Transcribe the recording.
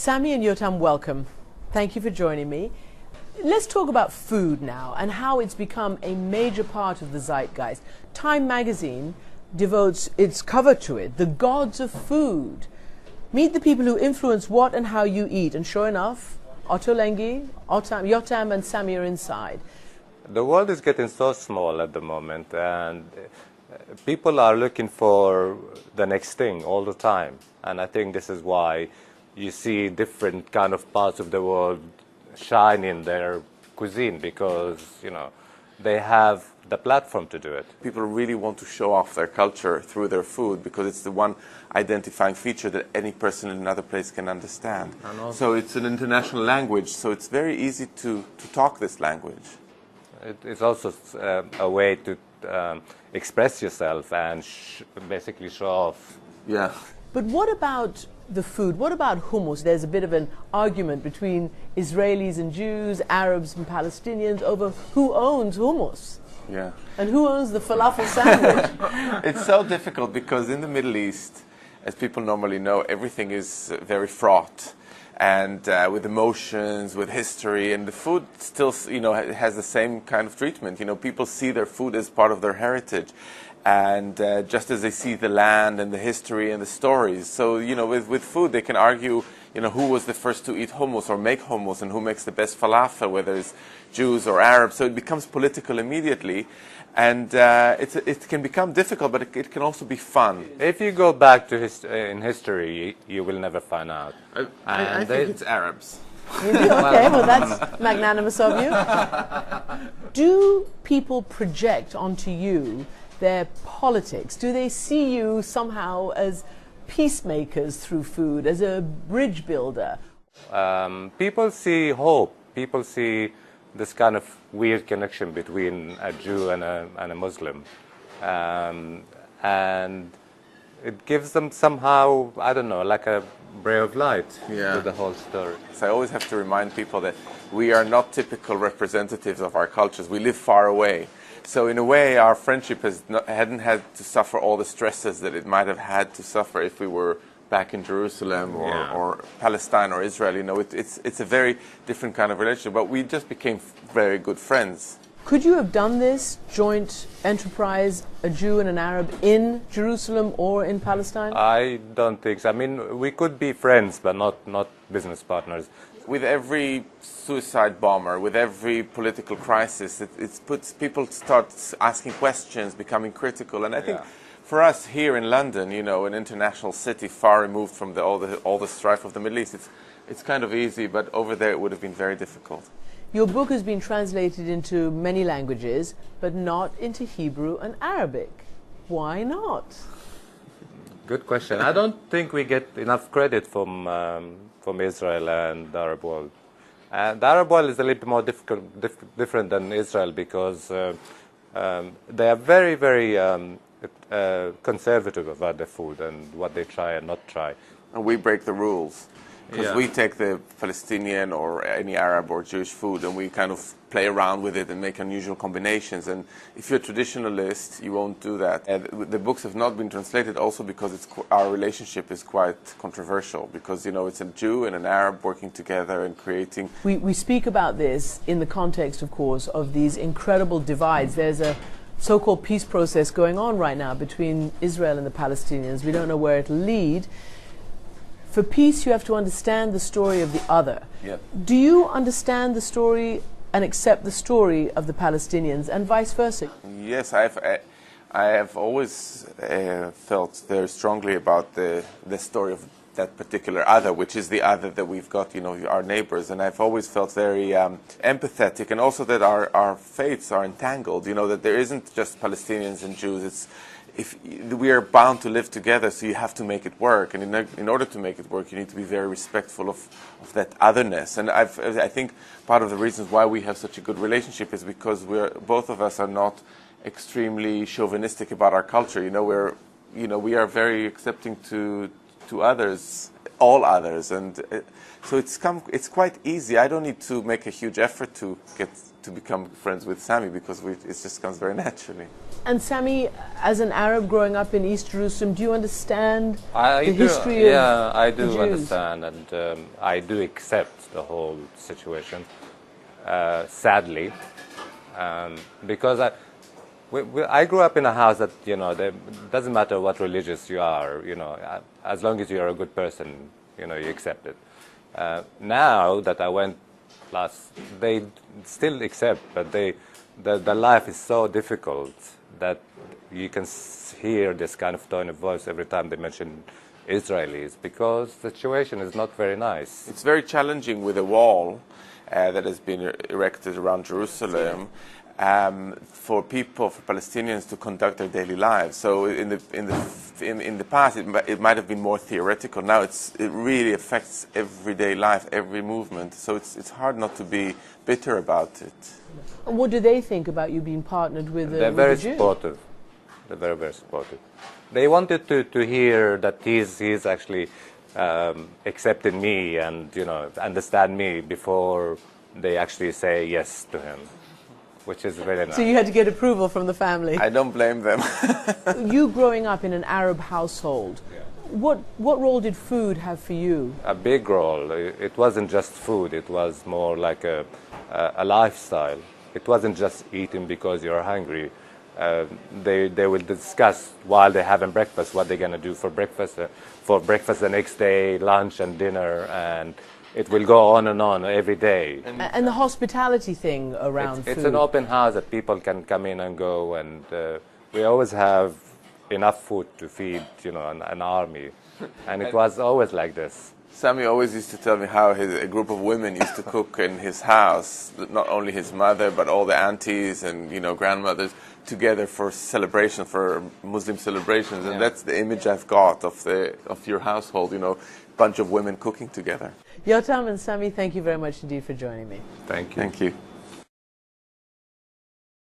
Sami and Yotam, welcome. Thank you for joining me. Let's talk about food now and how it's become a major part of the zeitgeist. Time magazine devotes its cover to it, the gods of food. Meet the people who influence what and how you eat. And sure enough, Ottolenghi, Yotam and Sami are inside. The world is getting so small at the moment, and people are looking for the next thing all the time. And I think this is why you see different kind of parts of the world shine in their cuisine, because, you know, they have the platform to do it. People really want to show off their culture through their food because it's the one identifying feature that any person in another place can understand. So it's an international language, so it's very easy to talk this language. It's also a way to express yourself and basically show off. Yeah. But what about the food? What about hummus? There's a bit of an argument between Israelis and Jews, Arabs and Palestinians over who owns hummus. Yeah. And who owns the falafel sandwich? It's so difficult because in the Middle East, as people normally know, everything is very fraught and with emotions, with history, and the food still, you know, has the same kind of treatment. You know, people see their food as part of their heritage, and just as they see the land and the history and the stories. So, you know, with food, they can argue, you know, who was the first to eat hummus or make hummus, and who makes the best falafel, whether it's Jews or Arabs. So it becomes political immediately, and it can become difficult, but it can also be fun. If you go back to in history, you will never find out. I think it's Arabs. Okay, well, that's magnanimous of you. Do people project onto you their politics? Do they see you somehow as peacemakers through food, as a bridge builder? People see hope. People see this kind of weird connection between a Jew and a Muslim. And it gives them somehow, I don't know, like a ray of light to the whole story. So I always have to remind people that we are not typical representatives of our cultures. We live far away. So in a way, our friendship hadn't had to suffer all the stresses that it might have had to suffer if we were back in Jerusalem or Palestine or Israel. You know, it's a very different kind of relationship, but we just became very good friends. Could you have done this joint enterprise, a Jew and an Arab, in Jerusalem or in Palestine? I don't think so. I mean, we could be friends, but not business partners. With every suicide bomber, with every political crisis, it puts people start asking questions, becoming critical. And I think for us here in London, you know, an international city far removed from all the strife of the Middle East, it's kind of easy, but over there it would have been very difficult. Your book has been translated into many languages, but not into Hebrew and Arabic. Why not? Good question. I don't think we get enough credit from Israel and the Arab world. And the Arab world is a little bit more different than Israel, because they are very, very conservative about their food and what they try and not try. And we break the rules. Because we take the Palestinian or any Arab or Jewish food and we kind of play around with it and make unusual combinations. And if you're a traditionalist, you won't do that. And the books have not been translated also because our relationship is quite controversial. Because, you know, it's a Jew and an Arab working together and creating. We speak about this in the context, of course, of these incredible divides. There's a so-called peace process going on right now between Israel and the Palestinians. We don't know where it'll lead. For peace, you have to understand the story of the other. Yep. Do you understand the story and accept the story of the Palestinians, and vice versa? Yes, I have always felt very strongly about the story of that particular other, which is the other that we've got, you know, our neighbors. And I've always felt very empathetic, and also that our faiths are entangled, you know, that there isn't just Palestinians and Jews. If we are bound to live together, so you have to make it work. And in order to make it work, you need to be very respectful of that otherness. And I think part of the reasons why we have such a good relationship is because both of us are not extremely chauvinistic about our culture. You know, we are very accepting to others, all others, and so it's quite easy. I don't need to make a huge effort to become friends with Sami because it just comes very naturally. And Sami, as an Arab growing up in East Jerusalem, do you understand I the do, history of yeah, I the do Jews? understand, and I do accept the whole situation, sadly, because I grew up in a house that, you know, it doesn't matter what religious you are, you know, as long as you're a good person, you know, you accept it. Now that I went they still accept, but the life is so difficult that you can hear this kind of tone of voice every time they mention Israelis, because the situation is not very nice. It's very challenging with a wall that has been erected around Jerusalem for people, for Palestinians to conduct their daily lives. So in the past, it might have been more theoretical. Now it really affects everyday life, every movement. So it's hard not to be bitter about it. And what do they think about you being partnered with They're with very the Jews? supportive. They're very, very supportive. They wanted to hear that he's actually accepted me and, you know, understand me before they actually say yes to him, which is very nice. So you had to get approval from the family. I don't blame them. You growing up in an Arab household, what role did food have for you? A big role. It wasn't just food. It was more like a lifestyle. It wasn't just eating because you're hungry. They will discuss while they're having breakfast what they're going to do for breakfast the next day, lunch and dinner, and it will go on and on every day. And the hospitality thing around food. It's an open house that people can come in and go, and we always have enough food to feed, you know, an army, and it was always like this. Sami always used to tell me how a group of women used to cook in his house, not only his mother, but all the aunties and, you know, grandmothers together for celebration, for Muslim celebrations. And that's the image I've got of your household, you know, bunch of women cooking together. Yotam and Sami, thank you very much indeed for joining me. Thank you. Thank you.